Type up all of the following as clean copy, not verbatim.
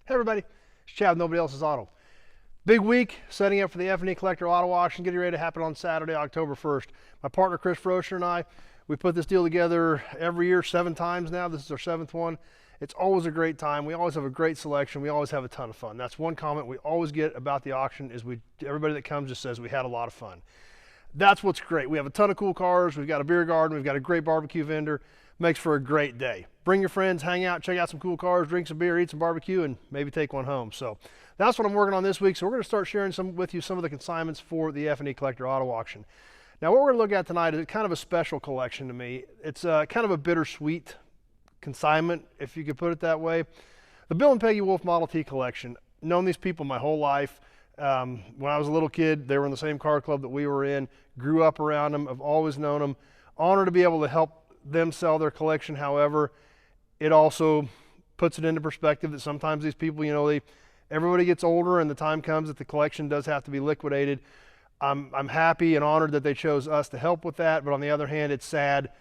Hey everybody, it's Chad with Nobody Else's Auto. Big week setting up for the F&E Collector Auto Auction, getting ready to happen on Saturday, October 1st. My partner Chris Froscher and I, we put this deal together every year, 7 times now. This is our 7th one. It's always a great time. We always have a great selection. We always have a ton of fun. That's one comment we always get about the auction is everybody that comes just says we had a lot of fun. That's what's great. We have a ton of cool cars. We've got a beer garden. We've got a great barbecue vendor. Makes for a great day. Bring your friends, hang out, check out some cool cars, drink some beer, eat some barbecue, and maybe take one home. So that's what I'm working on this week. So we're going to start sharing with you some of the consignments for the F&E Collector Auto Auction. Now what we're going to look at tonight is kind of a special collection to me. It's kind of a bittersweet consignment, if you could put it that way. The Bill and Peggy Wolf Model T collection. Known these people my whole life. When I was a little kid, they were in the same car club that we were in. Grew up around them. I've always known them. Honored to be able to help them sell their collection. However, it also puts it into perspective that sometimes these people, everybody gets older and the time comes that the collection does have to be liquidated. I'm happy and honored that they chose us to help with that, but on the other hand, it's sad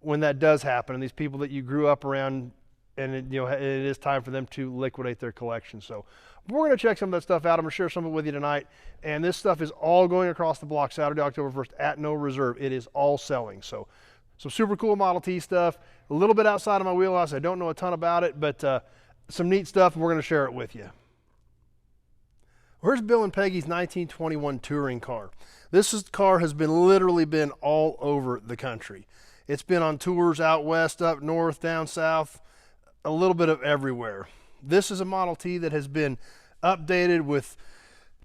when that does happen and these people that you grew up around and it is time for them to liquidate their collection. So we're going to check some of that stuff out. I'm going to share some of it with you tonight, and this stuff is all going across the block Saturday, October 1st at no reserve. It is all selling. So some super cool Model T stuff, a little bit outside of my wheelhouse. I don't know a ton about it, but some neat stuff, and we're going to share it with you. Here's Bill and Peggy's 1921 touring car. This car has literally been all over the country. It's been on tours out west, up north, down south, a little bit of everywhere. This is a Model T that has been updated with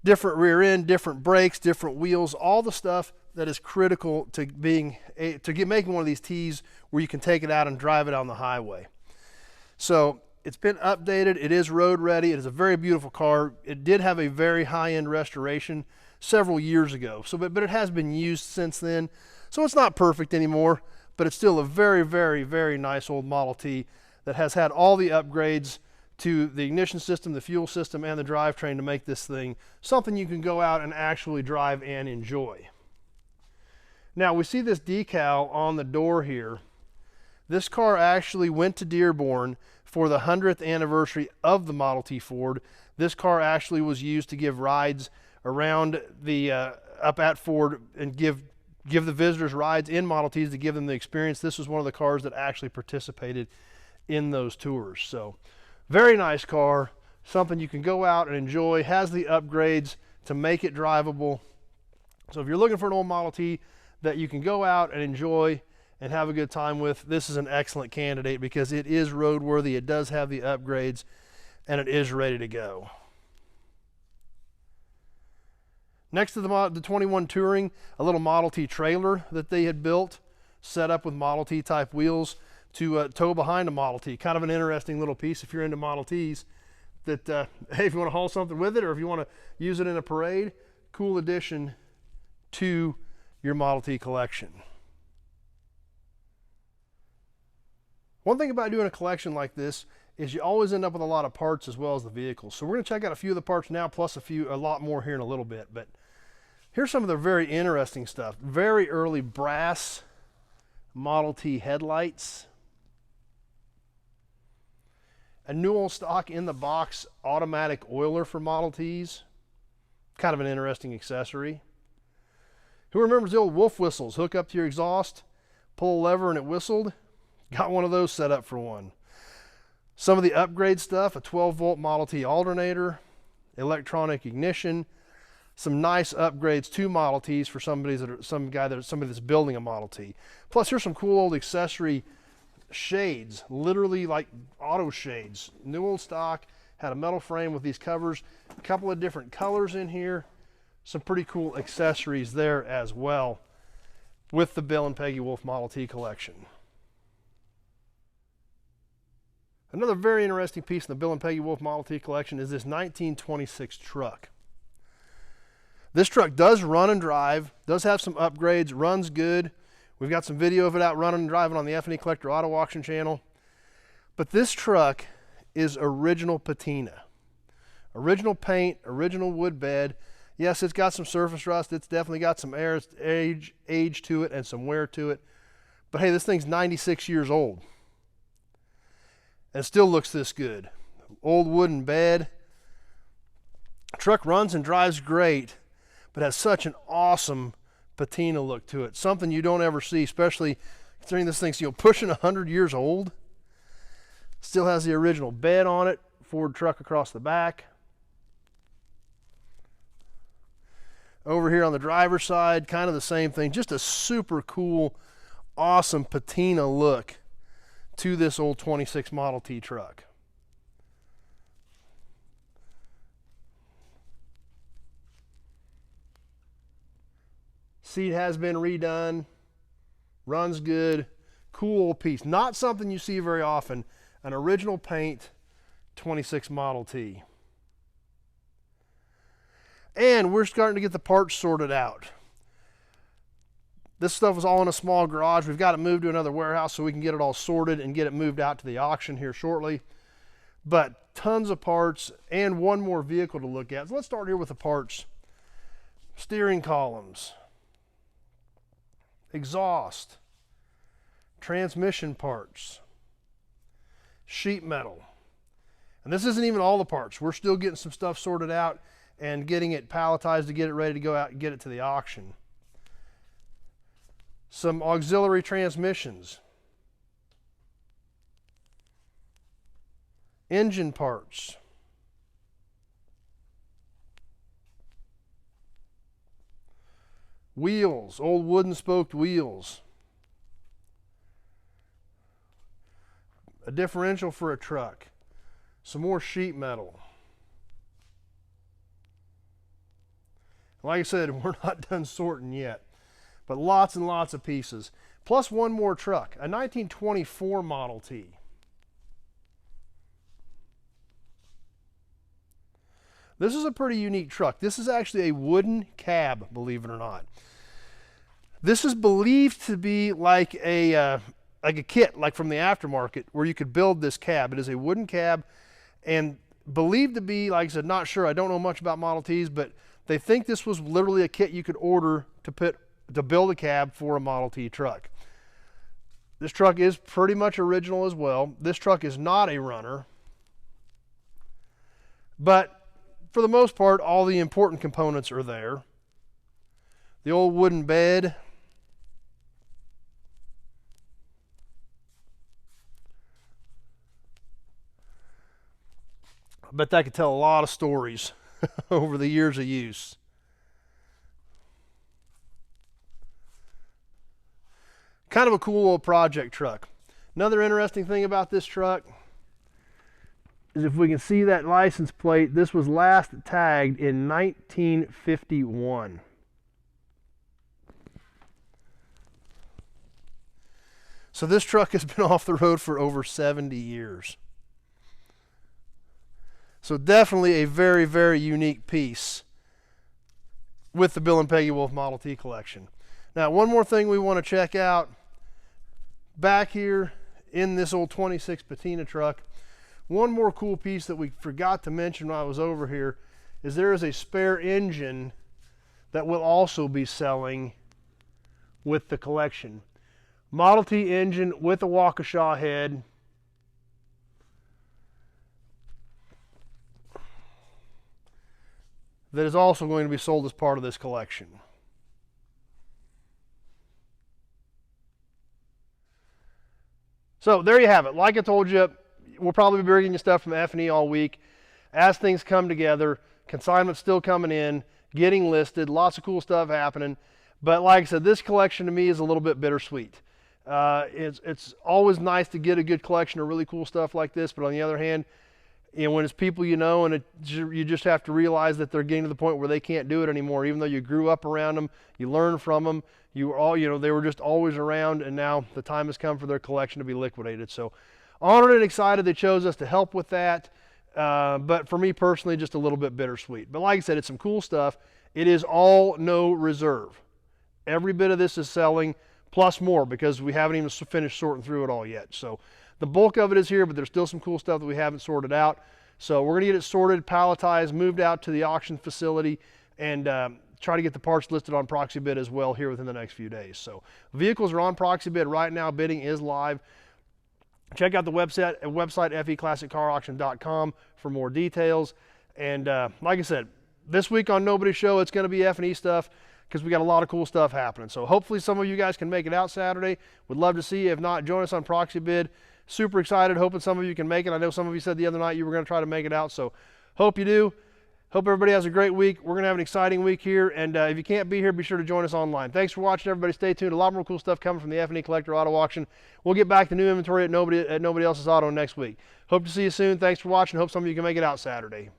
different rear end, different brakes, different wheels, all the stuff that is critical to making one of these T's where you can take it out and drive it on the highway. So it's been updated. It is road ready. It is a very beautiful car. It did have a very high-end restoration several years ago. But it has been used since then. So it's not perfect anymore, but it's still a very, very, very nice old Model T that has had all the upgrades to the ignition system, the fuel system, and the drivetrain to make this thing something you can go out and actually drive and enjoy. Now we see this decal on the door here. This car actually went to Dearborn for the 100th anniversary of the Model T Ford. This car actually was used to give rides around the up at Ford and give the visitors rides in Model Ts to give them the experience. This was one of the cars that actually participated in those tours. So very nice car, something you can go out and enjoy, has the upgrades to make it drivable. So if you're looking for an old Model T that you can go out and enjoy and have a good time with, this is an excellent candidate because it is roadworthy, it does have the upgrades, and it is ready to go. Next to the 21 Touring, a little Model T trailer that they had built, set up with Model T type wheels to tow behind a Model T. Kind of an interesting little piece if you're into Model Ts, that hey, if you want to haul something with it or if you want to use it in a parade, cool addition to your Model T collection. One thing about doing a collection like this is you always end up with a lot of parts as well as the vehicles. So we're going to check out a few of the parts now, plus a lot more here in a little bit. But here's some of the very interesting stuff. Very early brass Model T headlights. A new old stock in the box automatic oiler for Model Ts. Kind of an interesting accessory. Who remembers the old wolf whistles? Hook up to your exhaust, pull a lever and it whistled. Got one of those set up for one. Some of the upgrade stuff, a 12-volt Model T alternator, electronic ignition, some nice upgrades to Model Ts for somebody that's building a Model T. Plus here's some cool old accessory shades, literally like auto shades. New old stock, had a metal frame with these covers, a couple of different colors in here. Some pretty cool accessories there as well with the Bill and Peggy Wolf Model T collection. Another very interesting piece in the Bill and Peggy Wolf Model T collection is this 1926 truck. This truck does run and drive, does have some upgrades, runs good. We've got some video of it out running and driving on the F&E Collector Auto Auction channel. But this truck is original patina. Original paint, original wood bed. Yes, it's got some surface rust. It's definitely got some age to it and some wear to it. But hey, this thing's 96 years old and still looks this good. old wooden bed. Truck runs and drives great, but has such an awesome patina look to it. Something you don't ever see, especially considering this thing's pushing 100 years old. Still has the original bed on it, Ford truck across the back. Over here on the driver's side, kind of the same thing. Just a super cool, awesome patina look to this old 26 Model T truck. Seat has been redone, runs good, cool old piece. Not something you see very often, an original paint 26 Model T. And we're starting to get the parts sorted out. This stuff was all in a small garage. We've got it moved to another warehouse so we can get it all sorted and get it moved out to the auction here shortly. But tons of parts and one more vehicle to look at. So let's start here with the parts. Steering columns, exhaust, transmission parts, sheet metal. And this isn't even all the parts. We're still getting some stuff sorted out and getting it palletized to get it ready to go out and get it to the auction. Some auxiliary transmissions, engine parts, wheels, old wooden spoked wheels, a differential for a truck, some more sheet metal. Like I said, we're not done sorting yet, but lots and lots of pieces. Plus one more truck, a 1924 Model T. This is a pretty unique truck. This is actually a wooden cab, believe it or not. This is believed to be like a kit, like from the aftermarket, where you could build this cab. It is a wooden cab and believed to be, like I said, not sure. I don't know much about Model Ts, but they think this was literally a kit you could order to build a cab for a Model T truck. This truck is pretty much original as well. This truck is not a runner, but for the most part, all the important components are there. The old wooden bed, I bet that could tell a lot of stories over the years of use. Kind of a cool old project truck. Another interesting thing about this truck is if we can see that license plate, this was last tagged in 1951. So this truck has been off the road for over 70 years. So definitely a very, very unique piece with the Bill and Peggy Wolf Model T collection. Now, one more thing we want to check out back here in this old 26 Patina truck. One more cool piece that we forgot to mention when I was over here is there is a spare engine that will also be selling with the collection. Model T engine with a Waukesha head. That is also going to be sold as part of this collection. So there you have it. Like I told you, we'll probably be bringing you stuff from F&E all week. As things come together, consignment's still coming in, getting listed, lots of cool stuff happening. But like I said, this collection to me is a little bit bittersweet. It's always nice to get a good collection of really cool stuff like this, but on the other hand, when it's people you know, and you just have to realize that they're getting to the point where they can't do it anymore, even though you grew up around them, you learned from them, they were just always around, and now the time has come for their collection to be liquidated. So honored and excited they chose us to help with that, but for me personally, just a little bit bittersweet. But like I said, it's some cool stuff. It is all no reserve. Every bit of this is selling, plus more, because we haven't even finished sorting through it all yet. So the bulk of it is here, but there's still some cool stuff that we haven't sorted out. So we're gonna get it sorted, palletized, moved out to the auction facility, and try to get the parts listed on ProxyBid as well here within the next few days. So vehicles are on ProxyBid right now. Bidding is live. Check out the website feclassiccarauction.com for more details. And like I said, this week on Nobody's Show, it's going to be F&E stuff because we got a lot of cool stuff happening. So hopefully some of you guys can make it out Saturday. Would love to see you. If not, join us on Proxy Bid. Super excited, hoping some of you can make it. I know some of you said the other night you were going to try to make it out, so hope you do. Hope everybody has a great week. We're going to have an exciting week here, and if you can't be here, be sure to join us online. Thanks for watching, everybody. Stay tuned. A lot more cool stuff coming from the F&E Collector Auto Auction. We'll get back to new inventory at Nobody Else's Auto next week. Hope to see you soon. Thanks for watching. Hope some of you can make it out Saturday.